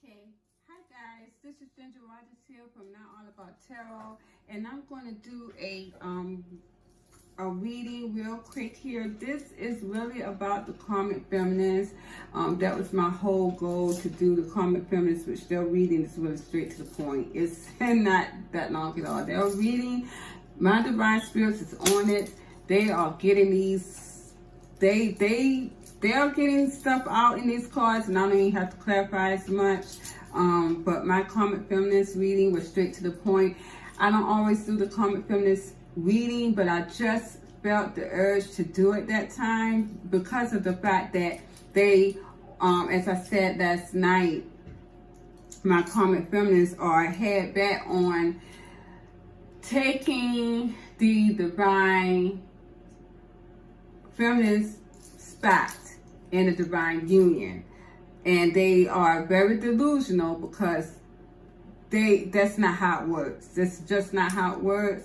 Okay, hi guys, this is Ginger Rogers here from Not All About Tarot, and I'm going to do a reading real quick here. This is really about the Karmic feminist. That was my whole goal, to do the Karmic feminist, which their reading is really straight to the point. It's not that long at all. Their reading, my divine spirits is on it. They are getting these, they are getting stuff out in these cards, and I don't even have to clarify as much. But my Karmic feminist reading was straight to the point. I don't always do the Karmic feminist reading, but I just felt the urge to do it that time because of the fact that they, as I said last night, my Karmic feminists are head back on taking the divine feminist spot in the divine union. And they are very delusional because that's not how it works. That's just not how it works.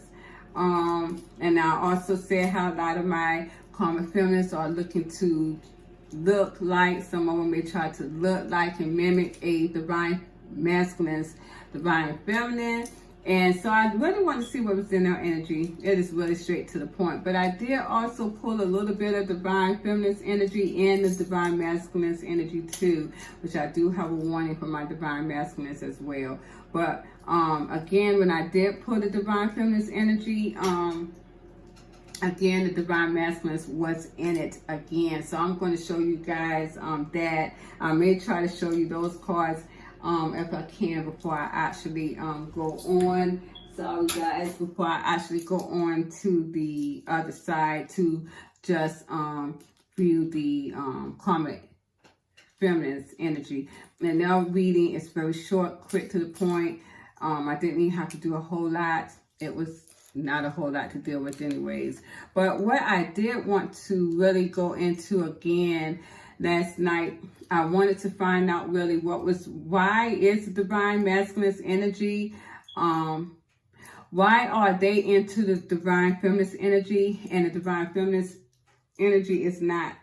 And I also said how a lot of my Karmic feminists are looking to look like, some of them may try to look like and mimic a divine masculine's divine feminine. And so I really want to see what was in their energy. It is really straight to the point. But I did also pull a little bit of divine feminist energy and the divine masculine's energy too, which I do have a warning for my divine masculines as well. But again, when I did pull the divine feminist energy, again, the divine masculines was in it again. So I'm going to show you guys that. I may try to show you those cards if I can before I actually go on. Sorry guys, before I actually go on to the other side to just view the Karmic feminist energy. And now reading is very short, quick to the point. I didn't even have to do a whole lot. It was not a whole lot to deal with anyways. But what I did want to really go into again last night, I wanted to find out really why is the divine masculine's energy, why are they into the divine feminist energy, and the divine feminist energy is not,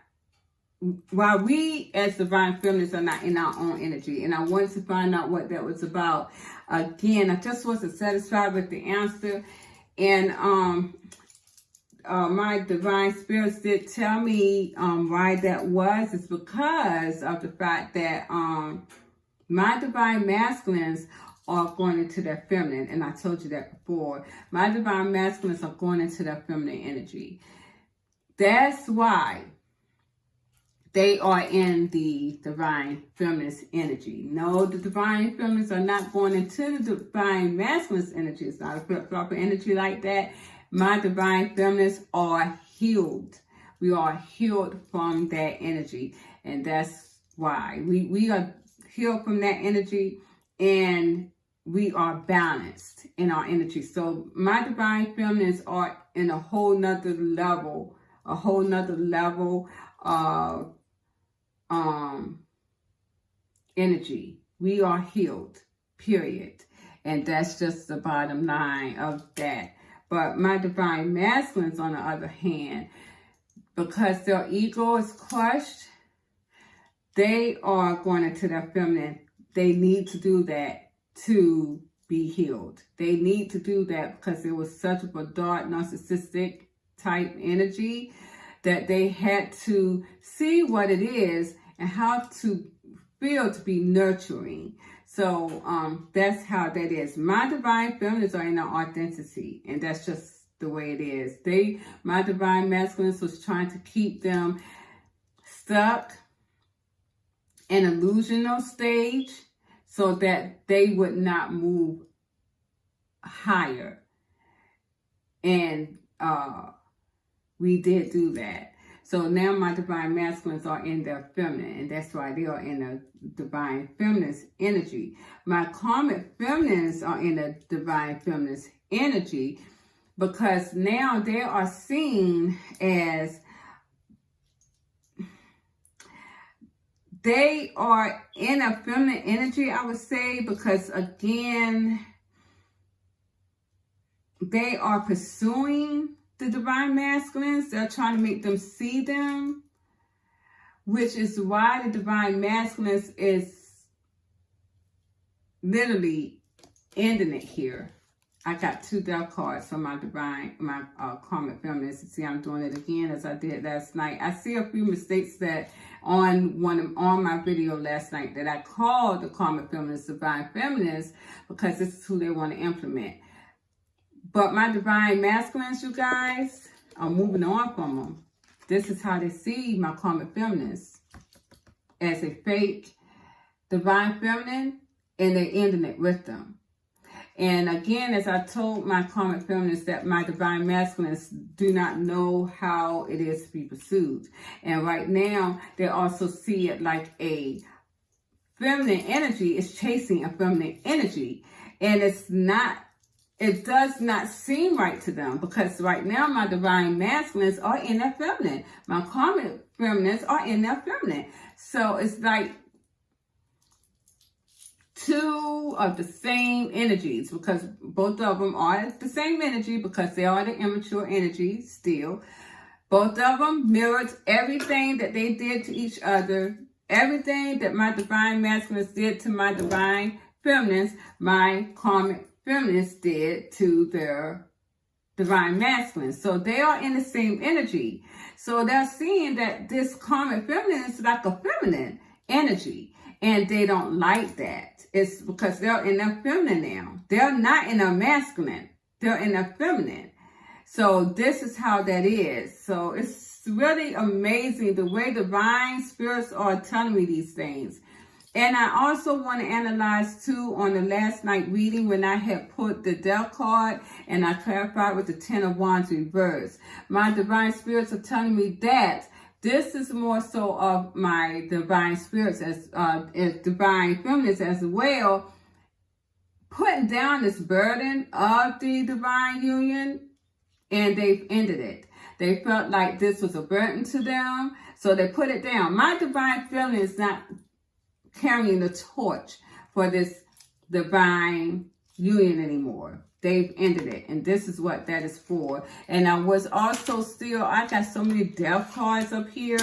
why we as divine feminists are not in our own energy. And I wanted to find out what that was about. Again, I just wasn't satisfied with the answer. And my divine spirits did tell me why that was. It's because of the fact that my divine masculines are going into their feminine. And I told you that before. My divine masculines are going into their feminine energy. That's why they are in the divine feminist energy. No, the divine feminists are not going into the divine masculine's energy. It's not a flip-flopper energy like that. My divine feminists are healed. We are healed from that energy. And that's why. We are healed from that energy, and we are balanced in our energy. So my divine feminists are in a whole nother level of energy. We are healed, period. And that's just the bottom line of that. But my divine masculines, on the other hand, because their ego is crushed, they are going into their feminine. They need to do that to be healed. They need to do that because it was such a dark, narcissistic type energy that they had to see what it is and how to feel to be nurturing. So that's how that is. My divine feminists are in their authenticity, and that's just the way it is. My divine masculines was trying to keep them stuck in an illusional stage so that they would not move higher. And we did do that. So now my divine masculines are in their feminine, and that's why they are in the divine feminist energy. My Karmic feminists are in the divine feminist energy because now they are seen as, they are in a feminine energy, I would say, because again, they are pursuing the divine masculines. They're trying to make them see them, which is why the divine masculines is literally ending it here. I got 2 death cards from my Karmic feminist. You see, I'm doing it again as I did last night. I see a few mistakes that on my video last night that I called the Karmic feminist divine feminist because this is who they want to implement. But my divine masculines, you guys, are moving on from them. This is how they see my Karmic feminist, as a fake divine feminine, and they're ending it with them. And again, as I told my Karmic feminists, that my divine masculines do not know how it is to be pursued. And right now, they also see it like a feminine energy is chasing a feminine energy. And it does not seem right to them, because right now my divine masculines are in their feminine. My Karmic feminists are in their feminine. So it's like 2 of the same energies, because both of them are the same energy, because they are the immature energy still. Both of them mirrored everything that they did to each other. Everything that my divine masculines did to my divine feminines, my Karmic feminists did to their divine masculines. So they are in the same energy. So they're seeing that this Karmic feminine is like a feminine energy. And they don't like that. It's because they're in their feminine now. They're not in their masculine. They're in their feminine. So this is how that is. So it's really amazing the way divine spirits are telling me these things. And I also want to analyze too on the last night reading when I had put the Death card and I clarified with the 10 of Wands reverse. My divine spirits are telling me that this is more so of my divine spirits as divine feminists as well, putting down this burden of the divine union, and they've ended it. They felt like this was a burden to them, so they put it down. My divine feminine is not carrying the torch for this divine union anymore. They've ended it, and this is what that is for. And I was also still, I got so many death cards up here.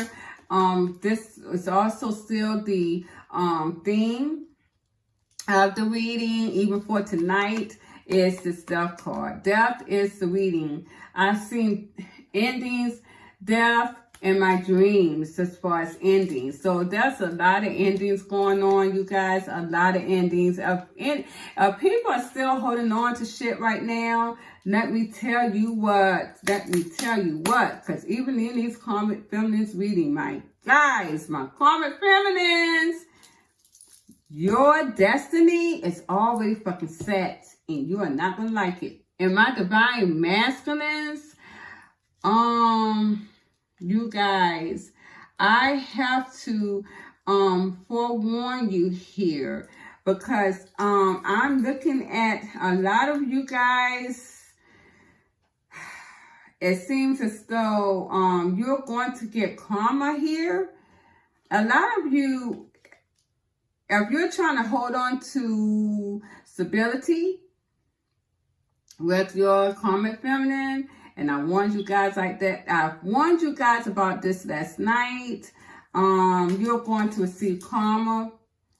This is also still the theme of the reading, even for tonight, is this death card. Death is the reading. I've seen endings, death, in my dreams as far as endings. So there's a lot of endings going on, you guys. A lot of endings. People are still holding on to shit right now. Let me tell you what. Because even in these Karmic feminines reading, my guys, my Karmic feminines, your destiny is already fucking set, and you are not gonna like it. And my divine masculines, you guys, I have to forewarn you here, because I'm looking at a lot of you guys. It seems as though you're going to get karma here. A lot of you, if you're trying to hold on to stability with your Karmic feminine, and I warned you guys like that. I warned you guys about this last night. You're going to receive karma.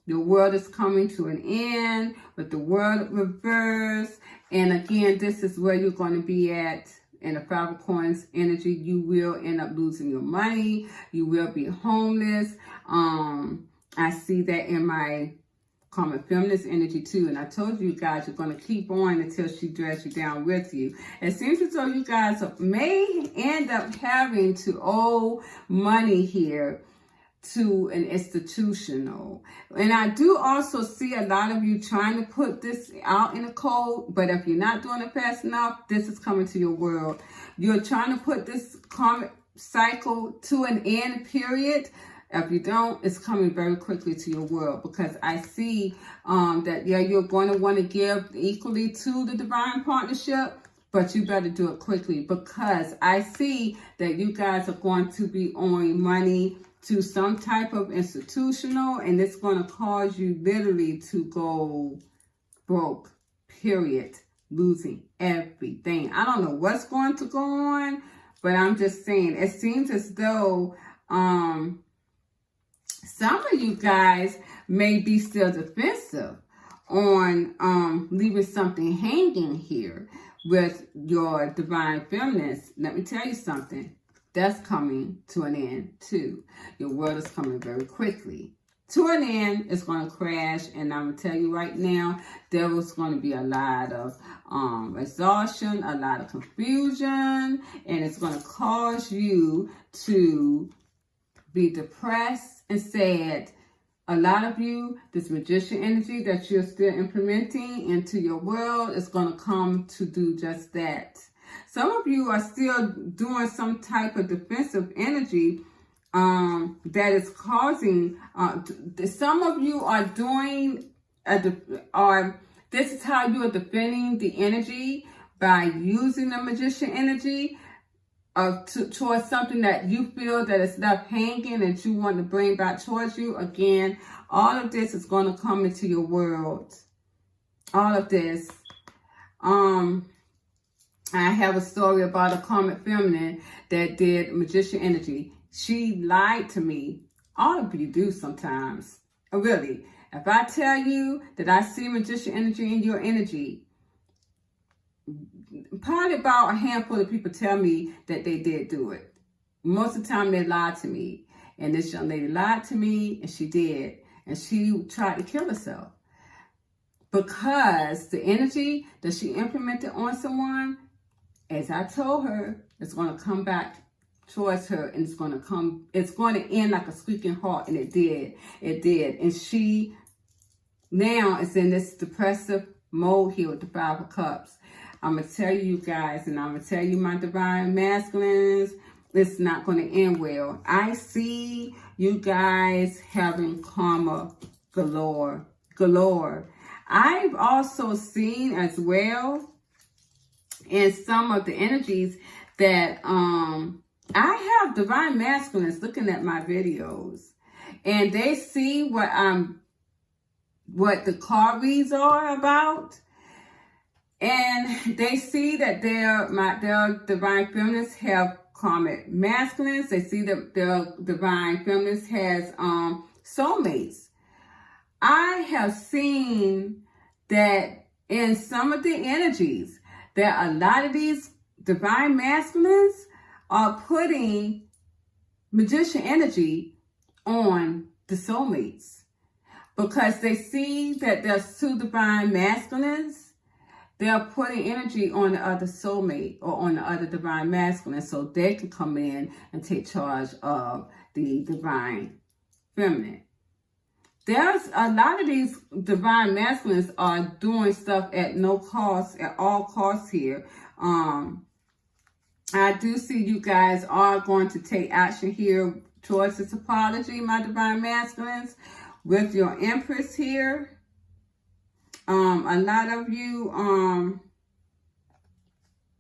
The world is coming to an end with the world reverse. And again, this is where you're going to be at in the 5 of Coins energy. You will end up losing your money. You will be homeless. I see that in my Karmic feminist energy too. And I told you guys, you're going to keep on until she drags you down with you. It seems as though you guys may end up having to owe money here to an institutional. And I do also see a lot of you trying to put this out in the cold, but if you're not doing it fast enough, this is coming to your world. You're trying to put this karmic cycle to an end, period. If you don't, it's coming very quickly to your world, because I see that, yeah, you're going to want to give equally to the divine partnership, but you better do it quickly, because I see that you guys are going to be owing money to some type of institutional, and it's going to cause you literally to go broke, period, losing everything. I don't know what's going to go on, but I'm just saying, it seems as though some of you guys may be still defensive, on leaving something hanging here with your divine feminist. Let me tell you something. That's coming to an end too. Your world is coming very quickly to an end. It's going to crash, and I'm going to tell you right now, there's going to be a lot of exhaustion, a lot of confusion, and it's going to cause you to be depressed and sad. A lot of you, this magician energy that you're still implementing into your world is going to come to do just that. Some of you are still doing some type of defensive energy that is causing, some of you are doing, this is how you are defending the energy by using the magician energy towards something that you feel that is left hanging that you want to bring back towards you. Again, all of this is going to come into your world. All of this. I have a story about a karmic feminine that did magician energy. She lied to me. All of you do sometimes. Really. If I tell you that I see magician energy in your energy, probably about a handful of people tell me that they did do it. Most of the time they lied to me. And this young lady lied to me, and she did. And she tried to kill herself. Because the energy that she implemented on someone, as I told her, it's going to come back towards her, and it's going to end like a squeaking heart. And it did. It did. And she now is in this depressive mode here with the Five of Cups. I'm going to tell you guys, and I'm going to tell you, my divine masculines, it's not going to end well. I see you guys having karma galore. I've also seen as well in some of the energies that I have divine masculines looking at my videos, and they see what the card reads are about. And they see that their divine feminists have karmic masculines. They see that their divine feminist has soulmates. I have seen that in some of the energies that a lot of these divine masculines are putting magician energy on the soulmates, because they see that there's two divine masculines. They're putting energy on the other soulmate or on the other divine masculine so they can come in and take charge of the divine feminine. There's a lot of these divine masculines are doing stuff at no cost, at all costs here. I do see you guys are going to take action here towards this apology, my divine masculines, with your Empress here. A lot of you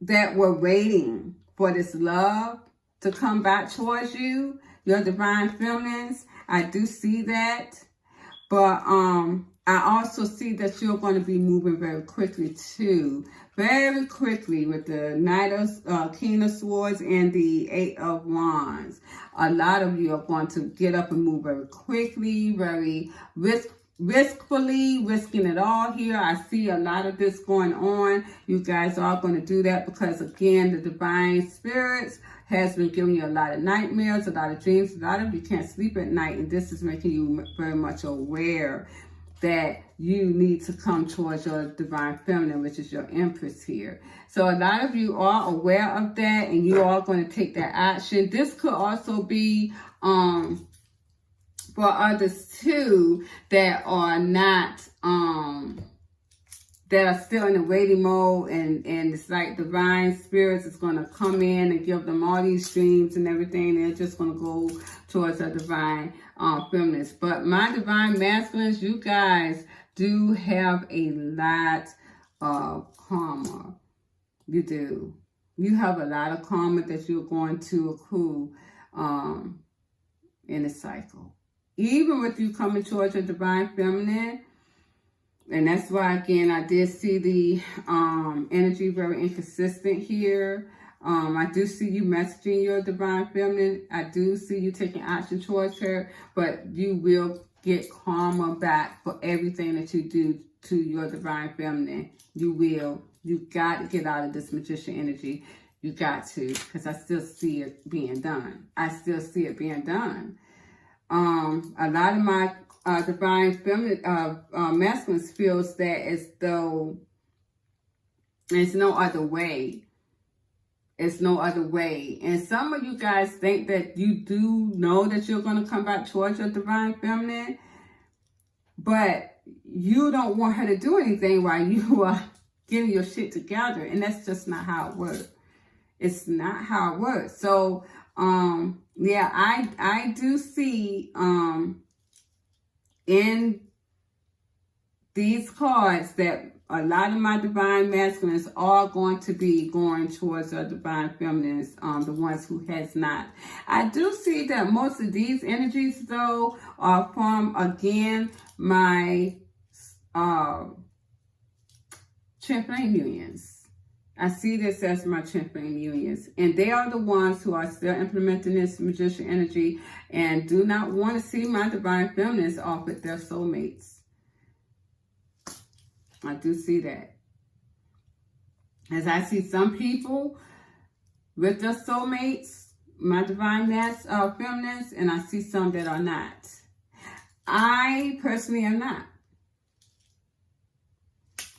that were waiting for this love to come back towards you, your divine feminines, I do see that. But I also see that you're going to be moving very quickly too. Very quickly with the Knight of King of Swords and the Eight of Wands. A lot of you are going to get up and move very quickly, very riskfully, risking it all here. I see a lot of this going on. You guys are going to do that because, again, the divine spirits has been giving you a lot of nightmares, a lot of dreams. A lot of you can't sleep at night, and this is making you very much aware that you need to come towards your divine feminine, which is your Empress here. So a lot of you are aware of that, and you are going to take that action. This could also be for others too that are not that are still in the waiting mode, and it's like divine spirits is going to come in and give them all these dreams and everything. They're just going to go towards a divine feminist. But my divine masculines, you guys do have a lot of karma. You do. You have a lot of karma that you're going to accrue in a cycle. Even with you coming towards your divine feminine. And that's why, again, I did see the energy very inconsistent here. I do see you messaging your divine feminine. I do see you taking action towards her. But you will get karma back for everything that you do to your divine feminine. You will. You got to get out of this magician energy. You got to, because I still see it being done. I still see it being done. A lot of my divine feminine masculines feels that as though there's no other way. It's no other way. And some of you guys think that you do know that you're going to come back towards your divine feminine, but you don't want her to do anything while you are getting your shit together. And that's just not how it works. It's not how it works. So, yeah, I do see in these cards that a lot of my divine masculines are going to be going towards our divine feminines, the ones who has not. I do see that most of these energies, though, are from, again, my twin flame unions. I see this as my twin flame unions. And they are the ones who are still implementing this magician energy and do not want to see my divine feminines off with their soulmates. I do see that. As I see some people with their soulmates, my divine feminines, and I see some that are not. I personally am not.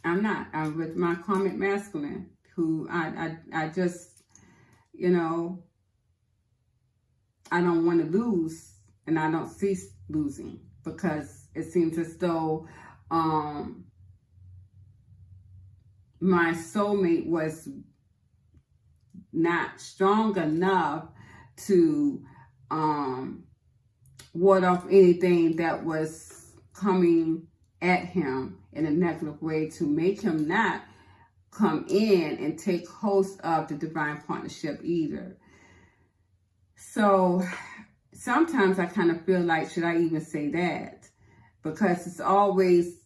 I'm not. I'm with my karmic masculine, who I just, you know, I don't want to lose, and I don't cease losing, because it seems as though my soulmate was not strong enough to ward off anything that was coming at him in a negative way, to make him not come in and take host of the divine partnership either. So sometimes I kind of feel like, should I even say that? Because it's always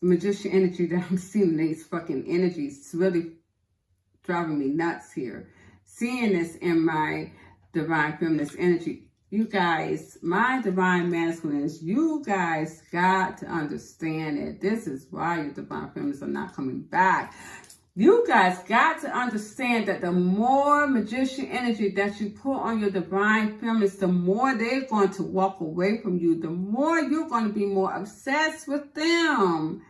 magician energy that I'm seeing, these fucking energies. It's really driving me nuts here. Seeing this in my divine feminist energy. You guys, my divine masculines, you guys got to understand it. This is why your divine feminists are not coming back. You guys got to understand that the more magician energy that you put on your divine feminists, the more they're going to walk away from you. The more you're going to be more obsessed with them.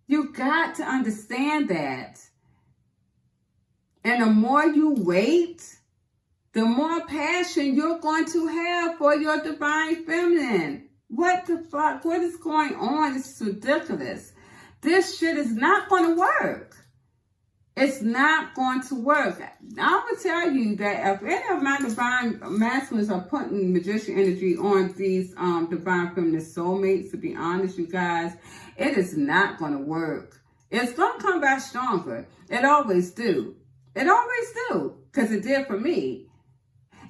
You got to understand that. And the more you wait, the more passion you're going to have for your divine feminine. What the fuck? What is going on? This is ridiculous. This shit is not going to work. It's not going to work. I'm going to tell you that if any of my divine masculines are putting magician energy on these divine feminine soulmates, to be honest, you guys, it is not going to work. It's going to come back stronger. It always do. It always do. Because it did for me.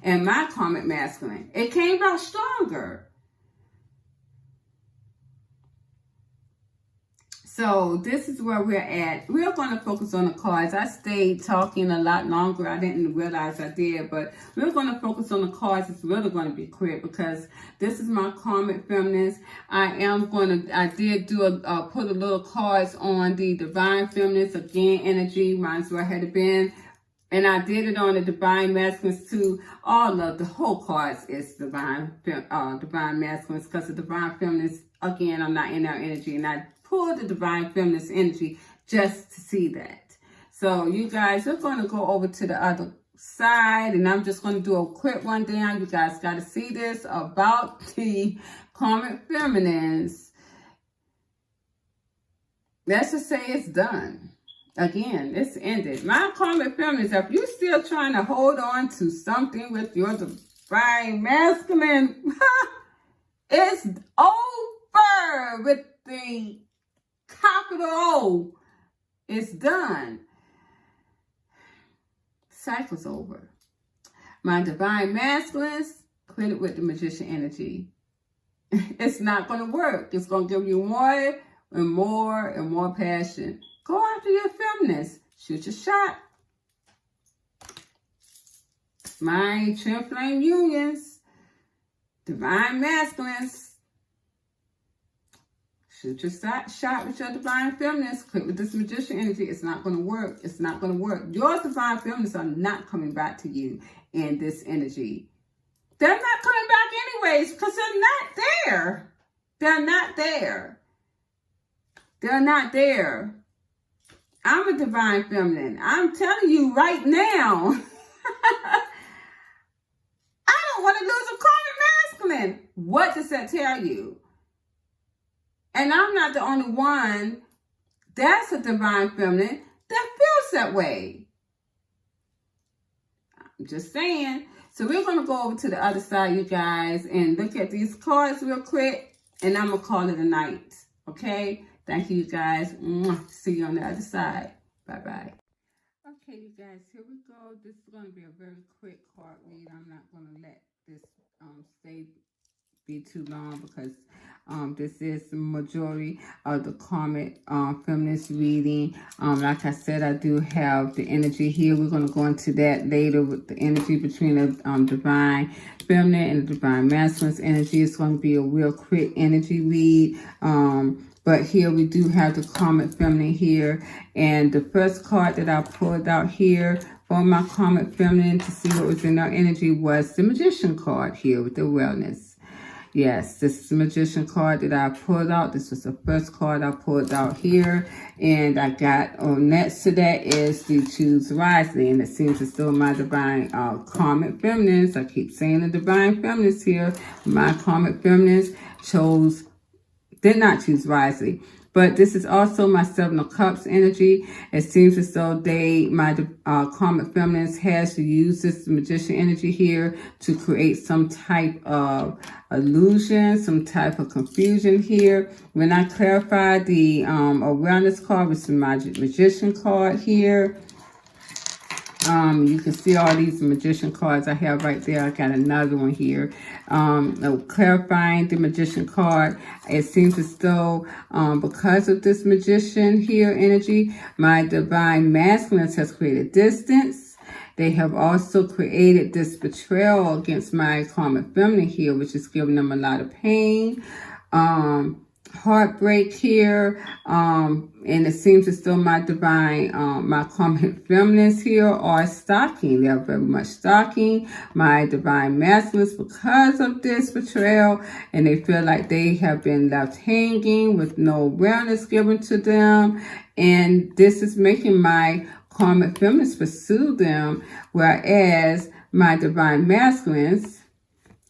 And my karmic masculine, it came back stronger. So this is where we're at. We're going to focus on the cards. I stayed talking a lot longer. I didn't realize I did, but we're going to focus on the cards. It's really going to be quick because this is my karmic feminines. I did do put a little cards on the divine feminines. Again, energy, might as well had been. And I did it on the divine masculines too. All of the whole cards is divine masculines, because the divine feminines, again, I'm not in their energy, and I pull the divine feminist energy just to see that. So you guys are going to go over to the other side, and I'm just going to do a quick one down. You guys got to see this about the karmic feminines. Let's just say it's done. Again, it's ended. My karmic feminines, if you're still trying to hold on to something with your divine masculine, it's over with the capital O. It's done. Cycle's over. My divine masculines, quit it with the magician energy. It's not going to work. It's going to give you more and more and more passion. Go after your feminists. Shoot your shot. My twin flame unions, divine masculines, Shoot your shot with your divine feminist. Quit with this magician energy. It's not going to work. It's not going to work. Your divine feminists are not coming back to you in this energy. They're not coming back anyways because they're not there. They're not there. They're not there. I'm a divine feminine. I'm telling you right now. I don't want to lose a karmic masculine. What does that tell you? And I'm not the only one that's a divine feminine that feels that way. I'm just saying. So we're going to go over to the other side, you guys, and look at these cards real quick. And I'm going to call it a night. Okay? Thank you, guys. See you on the other side. Bye-bye. Okay, you guys, here we go. This is going to be a very quick card read. I'm not going to let this be too long because this is the majority of the karmic feminist reading. Like I said, I do have the energy here. We're going to go into that later with the energy between the divine feminine and the divine masculine's energy. It's going to be a real quick energy read. But here we do have the karmic feminine here. And the first card that I pulled out here for my karmic feminine to see what was in our energy was the magician card here with the wellness. Yes, this is the magician card that I pulled out. This was the first card I pulled out here. And I got, next to that is the choose wisely. And it seems as though my divine karmic feminines, I keep saying the divine feminines here, my karmic feminines did not choose wisely. But this is also my Seven of Cups energy. It seems as though my karmic feminines has to use this magician energy here to create some type of illusion, some type of confusion here. When I clarify the awareness card with the magician card here, you can see all these magician cards I have right there. I got another one here. Clarifying the magician card. It seems as though because of this magician here energy, my divine masculines has created distance. They have also created this betrayal against my karmic feminine here, which is giving them a lot of pain. Heartbreak here, and it seems as though my divine, my karmic feminines here are stalking. They are very much stalking my divine masculines because of this betrayal, and they feel like they have been left hanging with no awareness given to them, and this is making my karmic feminines pursue them, whereas my divine masculines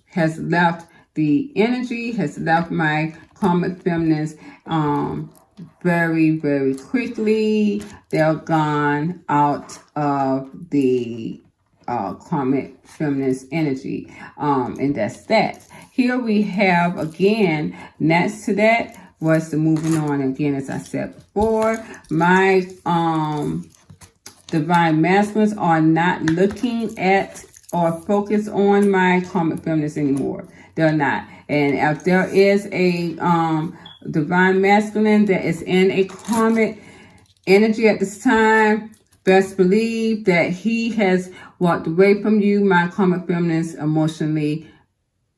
has left the energy, has left my karmic feminines very, very quickly. They're gone out of the karmic feminines energy. And that's that. Here we have, again, next to that was the moving on. Again, as I said before, my divine masculines are not looking at or focused on my karmic feminines anymore. They're not. And if there is a divine masculine that is in a karmic energy at this time, best believe that he has walked away from you, my karmic feminines, emotionally,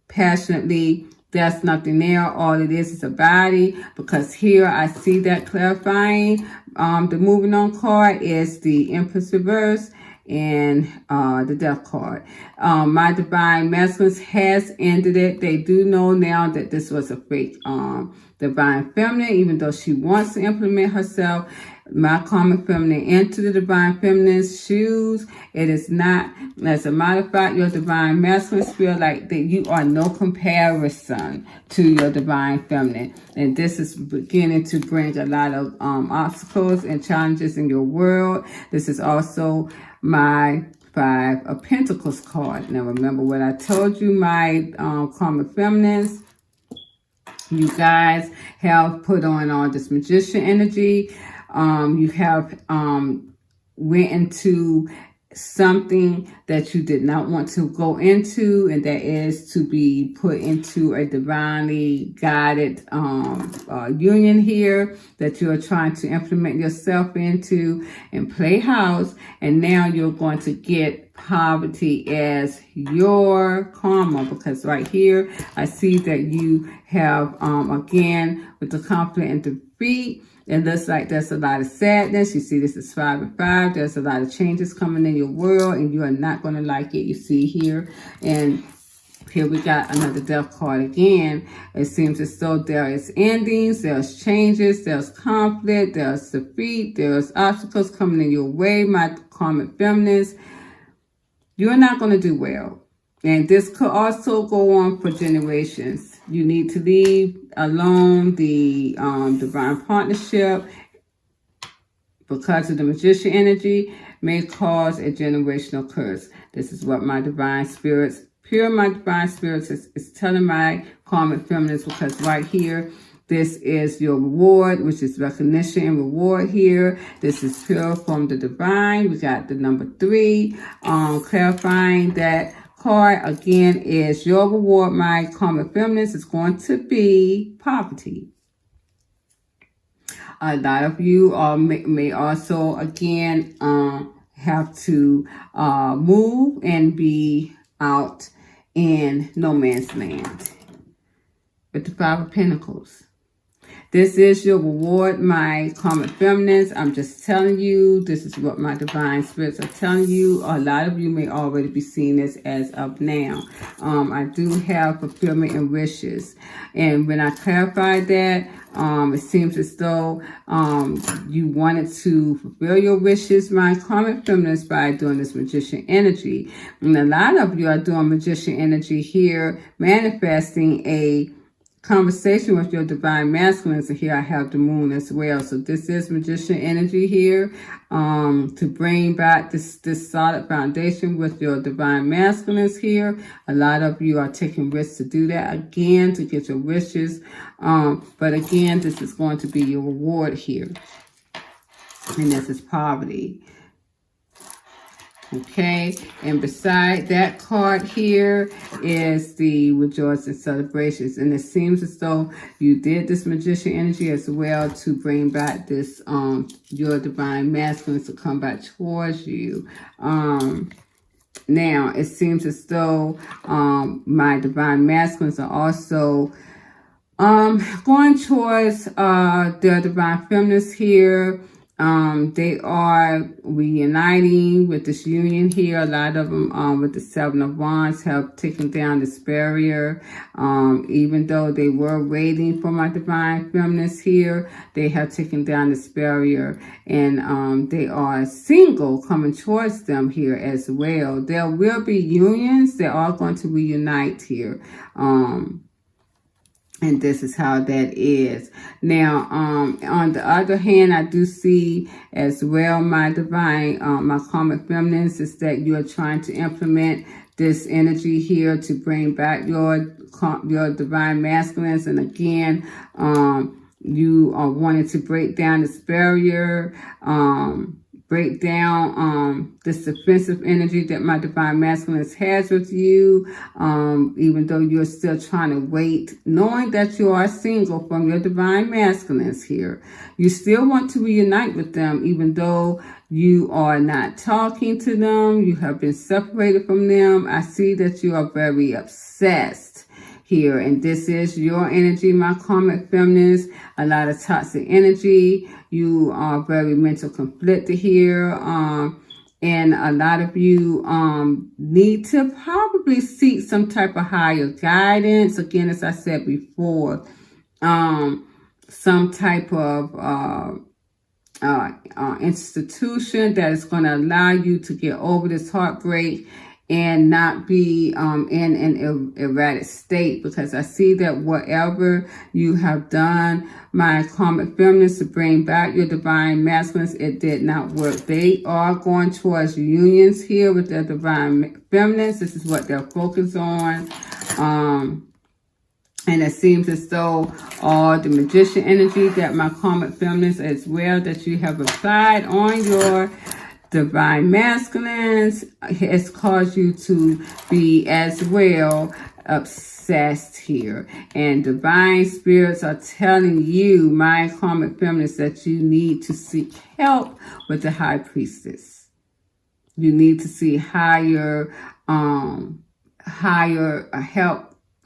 passionately. There's nothing there. All it is a body, because here I see that clarifying. The moving on card is the Empress reverse and the Death card. My divine masculines has ended it. They do know now that this was a fake divine feminine, even though she wants to implement herself. My karmic feminine into the divine feminine's shoes. It is not. As a matter of fact, your divine masculines feel like that you are no comparison to your divine feminine. And this is beginning to bring a lot of obstacles and challenges in your world. This is also my Five of Pentacles card. Now remember what I told you, my karmic feminines. You guys have put on all this magician energy. You have went into something that you did not want to go into, and that is to be put into a divinely guided union here that you're trying to implement yourself into and play house. And now you're going to get poverty as your karma, because right here I see that you have again with the conflict and defeat, it looks like there's a lot of sadness. You see this is 5 and 5. There's a lot of changes coming in your world, and you are not going to like it. You see here, and here we got another death card again. It seems as though there is endings, there's changes, there's conflict, there's defeat, there's obstacles coming in your way, my karmic feminist. You're not going to do well. And this could also go on for generations. You need to leave alone the divine partnership, because of the magician energy may cause a generational curse. This is what my divine spirits, my divine spirits is telling my karmic feminist, because right here, this is your reward, which is recognition and reward here. This is pure from the divine. We got the number 3, clarifying that card again is your reward, my karmic feminist, is going to be poverty. A lot of you may also again have to move and be out in no man's land. With the 5 of Pentacles. This is your reward, my karmic feminines. I'm just telling you, this is what my divine spirits are telling you. A lot of you may already be seeing this as of now. I do have fulfillment and wishes. And when I clarified that, it seems as though you wanted to fulfill your wishes, my karmic feminines, by doing this magician energy. And a lot of you are doing magician energy here, manifesting a conversation with your divine masculines, and here I have the moon as well. So this is magician energy here, to bring back this solid foundation with your divine masculines here. A lot of you are taking risks to do that again, to get your wishes. But again, this is going to be your reward here, and this is poverty. Okay, and beside that card here is the rejoicing celebrations. And it seems as though you did this magician energy as well to bring back this, your divine masculines to come back towards you. Now, it seems as though my divine masculines are also going towards their divine feminists here. They are reuniting with this union here. A lot of them with the 7 of Wands have taken down this barrier. Even though they were waiting for my divine feminists here, they have taken down this barrier, and they are single coming towards them here as well. There will be unions. They are going to reunite here. And this is how that is. Now, on the other hand, I do see as well, my divine, my karmic feminines, is that you are trying to implement this energy here to bring back your divine masculines. And again, you are wanting to break down this barrier, break down this defensive energy that my divine masculine has with you, even though you're still trying to wait, knowing that you are single from your divine masculines here. You still want to reunite with them, even though you are not talking to them, you have been separated from them. I see that you are very obsessed here, and this is your energy, my karmic feminines. A lot of toxic energy. You are very mental conflicted here, and a lot of you need to probably seek some type of higher guidance. Again, as I said before, some type of institution that is going to allow you to get over this heartbreak and not be in an erratic state, because I see that whatever you have done, my karmic feminists, to bring back your divine masculines, it did not work. They are going towards unions here with their divine feminines. This is what they're focused on. And it seems as though all the magician energy that my karmic feminists as well that you have applied on your divine masculines has caused you to be as well obsessed here. And divine spirits are telling you, my karmic feminists, that you need to seek help with the high priestess. You need to see higher help.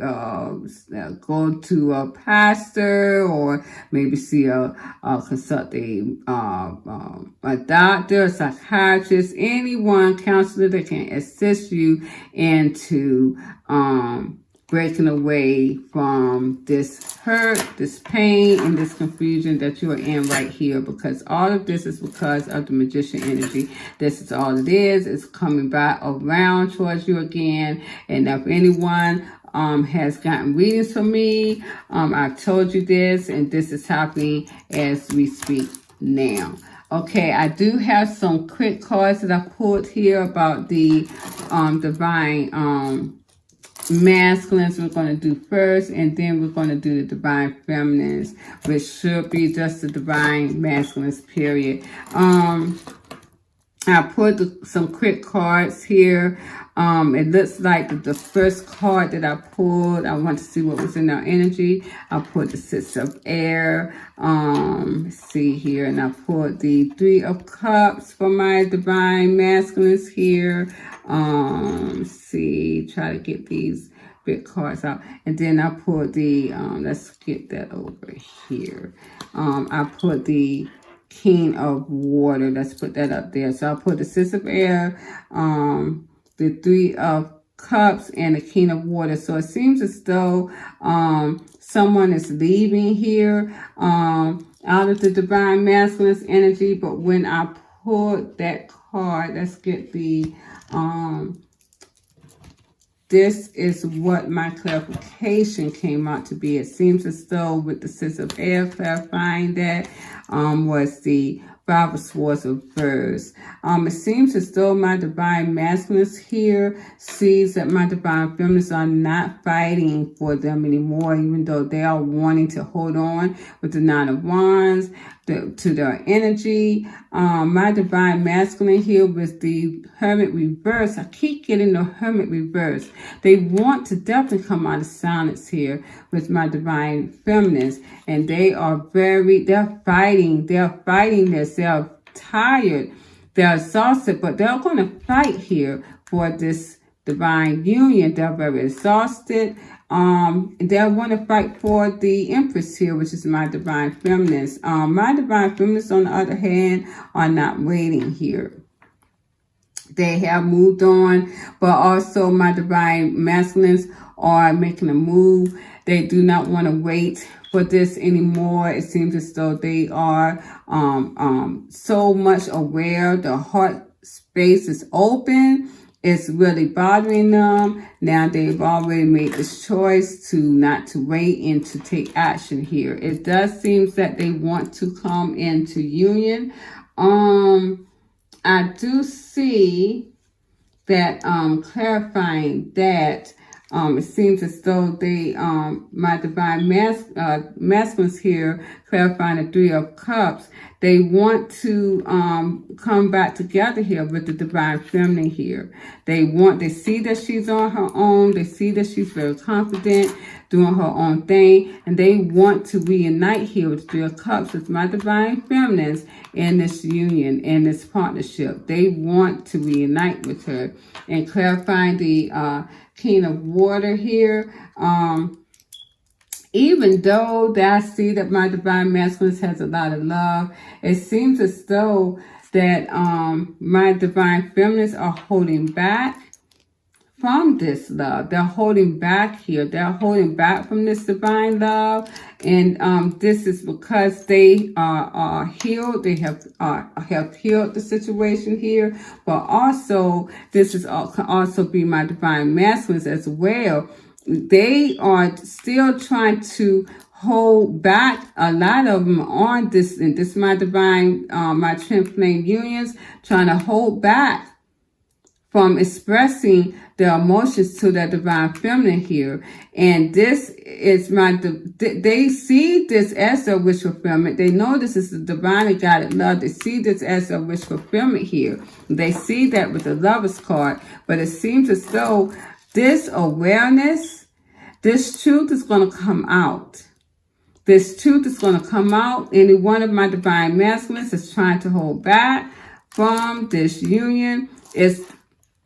Go to a pastor, or maybe consult a doctor, a psychiatrist, anyone, counselor that can assist you into breaking away from this hurt, this pain, and this confusion that you are in right here, because all of this is because of the magician energy. This is all it is. It's coming back around towards you again. And if anyone has gotten readings from me, I've told you this, and this is happening as we speak now. Okay, I do have some quick cards that I pulled here about the divine masculines we're going to do first, and then we're going to do the divine feminines, which should be just the divine masculines, period. I put some quick cards here. It looks like the first card that I pulled, I want to see what was in our energy. I pulled the 6 of air. Let's see here. And I pulled the 3 of cups for my divine masculines here. Let's see. Try to get these big cards out. And then I pulled the, let's get that over here. I put the King of Water. Let's put that up there. So I put the 6 of air, the 3 of cups, and the King of Water. So it seems as though someone is leaving here out of the divine masculine's energy. But when I pulled that card, let's get the this is what my clarification came out to be. It seems as though with the 6 of air clarifying that was the 5 of swords reversed. It seems as though my divine masculines here sees that my divine feminists are not fighting for them anymore, even though they are wanting to hold on with the 9 of wands to their energy. My divine masculine here with the hermit reverse. I keep getting the hermit reverse. They want to definitely come out of silence here with my divine feminists, and they're fighting this. They're tired, they're exhausted, but they're going to fight here for this divine union. They're very exhausted. They want to fight for the Empress here, which is my divine feminists. My divine feminists, on the other hand, are not waiting here. They have moved on, but also my divine masculines are making a move. They do not want to wait for this anymore. It seems as though they are so much aware. The heart space is open. It's really bothering them. Now they've already made this choice to not to wait and to take action here. It does seem that they want to come into union. I do see that clarifying that it seems as though they my divine masculines here, clarifying the 3 of cups, they want to come back together here with the divine feminine here. They see that she's on her own. They see that she's very confident, doing her own thing, and they want to reunite here with the 3 of cups with my divine feminines in this union, in this partnership. They want to reunite with her. And clarifying the King of Water here, even though that I see that my divine masculines has a lot of love, it seems as though that my divine feminists are holding back from this love. They're holding back here. They're holding back from this divine love. And this is because they are healed. They have healed the situation here. But also, this can also be my divine masculines as well. They are still trying to hold back, a lot of them on this, and this is my divine, my twin flame unions, trying to hold back from expressing their emotions to their divine feminine here. And this is they see this as their wish fulfillment. They know this is the divinely guided love. They see this as their wish fulfillment here. They see that with the Lover's card. But it seems as though this awareness, this truth is going to come out. This truth is going to come out. Any one of my divine masculines is trying to hold back from this union is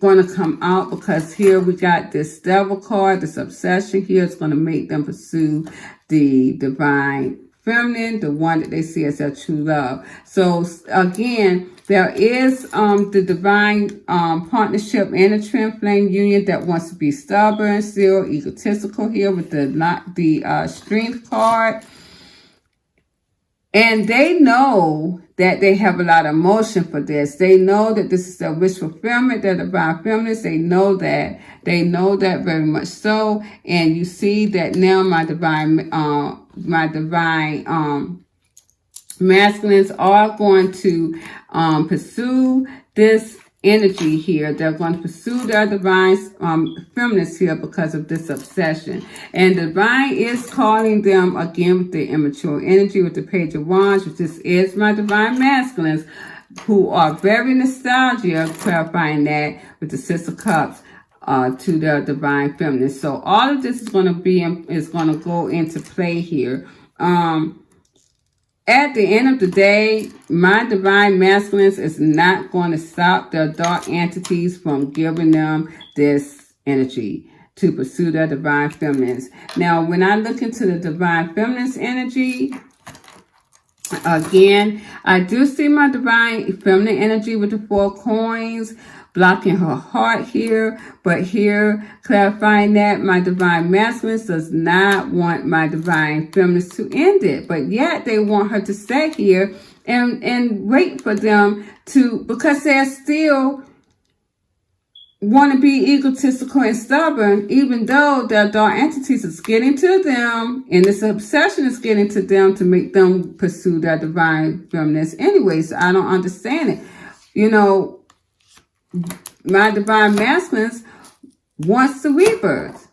going to come out, because here we got this Devil card. This obsession here is going to make them pursue the divine feminine, the one that they see as their true love. So again, there is the divine partnership and a twin flame union that wants to be stubborn, still egotistical here with the strength card. And they know that they have a lot of emotion for this. They know that this is their wish fulfillment, their divine feminists. They know that. They know that very much so. And you see that now my divine masculines are going to pursue this energy here. They're going to pursue their divine feminists here because of this obsession. And divine is calling them again with the immature energy, with the Page of Wands, which is my divine masculines, who are very nostalgic, clarifying that with the Six of Cups to their divine feminines. So all of this is going to go into play here. At the end of the day, my divine masculines is not going to stop their dark entities from giving them this energy to pursue their divine feminines. Now, when I look into the divine feminines energy, again, I do see my divine feminine energy with the 4 coins blocking her heart here. But here, clarifying that my divine masculine does not want my divine feminine to end it. But yet they want her to stay here and wait for them to, because they're still want to be egotistical and stubborn, even though their dark entities is getting to them, and this obsession is getting to them to make them pursue their divine feminine anyways. So I don't understand it. You know, my divine masculines wants the rebirth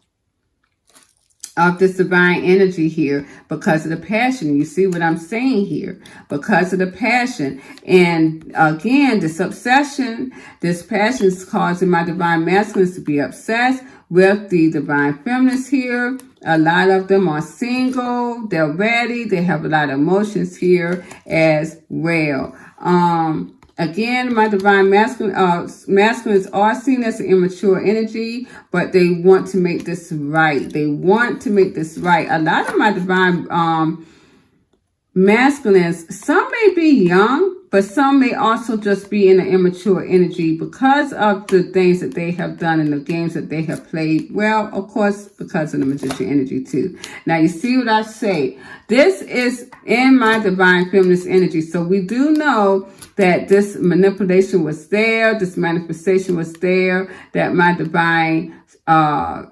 of this divine energy here because of the passion. You see what I'm saying here? Because of the passion. And again, this obsession, this passion is causing my divine masculines to be obsessed with the divine feminines here. A lot of them are single. They're ready. They have a lot of emotions here as well. Again, my divine masculines are seen as an immature energy, but they want to make this right. They want to make this right. A lot of my divine masculines, some may be young, but some may also just be in an immature energy because of the things that they have done and the games that they have played. Well, of course, because of the magician energy too. Now, you see what I say? This is in my divine feminist energy. So we do know that this manipulation was there, this manifestation was there, that my divine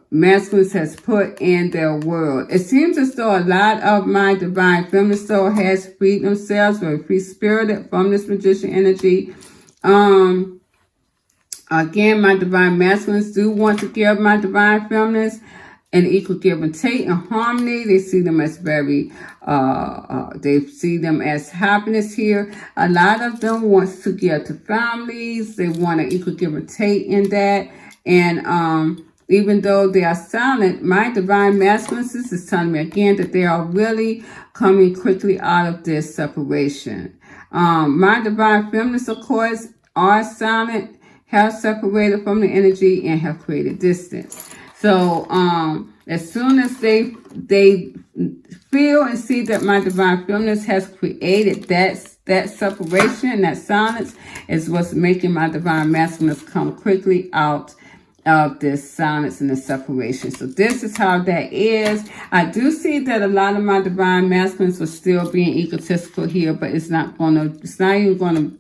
masculines has put in their world. It seems as though a lot of my divine feminine soul has freed themselves, very free-spirited from this magician energy. Again, my divine masculines do want to give my divine feminines an equal give and take and harmony. They see them as very, they see them as happiness here. A lot of them wants to give to families. They want an equal give and take in that. And even though they are silent, my divine masculines is telling me again that they are really coming quickly out of this separation. My divine feminists, of course, are silent, have separated from the energy, and have created distance. So as soon as they feel and see that my divine feminine has created that separation and that silence is what's making my divine masculine come quickly out of this silence and the separation. So this is how that is. I do see that a lot of my divine masculines were still being egotistical here, but it's not even gonna,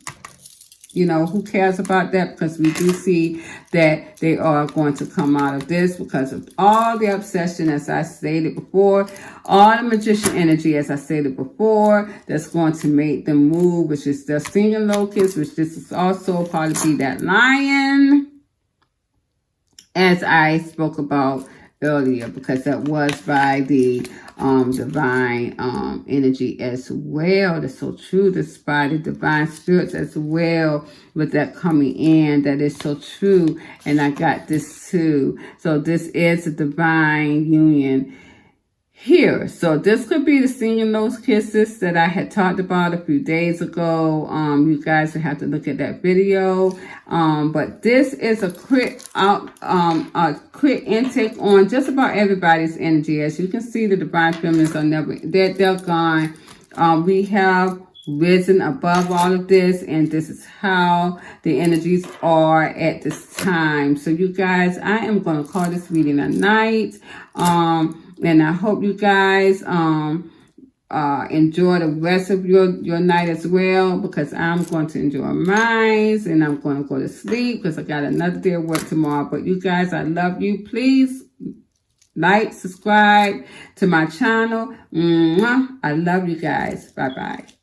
you know, who cares about that? Because we do see that they are going to come out of this because of all the obsession, as I stated before, all the magician energy, as I stated before, that's going to make them move, which is the singing locust, which this is also probably that lion. as I spoke about earlier, because that was by the divine energy as well. That's so true. That's by the divine spirits as well, with that coming in. That is so true. And I got this too. So this is a divine union here. So this could be the senior nose kisses that I had talked about a few days ago. You guys will have to look at that video. But this is a quick intake on just about everybody's energy. As you can see, the divine feminists are never, they're gone. We have risen above all of this, and this is how the energies are at this time. So you guys, I am going to call this reading a night. And I hope you guys enjoy the rest of your night as well, because I'm going to enjoy mine, and I'm going to go to sleep because I got another day of work tomorrow. But you guys, I love you. Please like, subscribe to my channel. I love you guys. Bye-bye.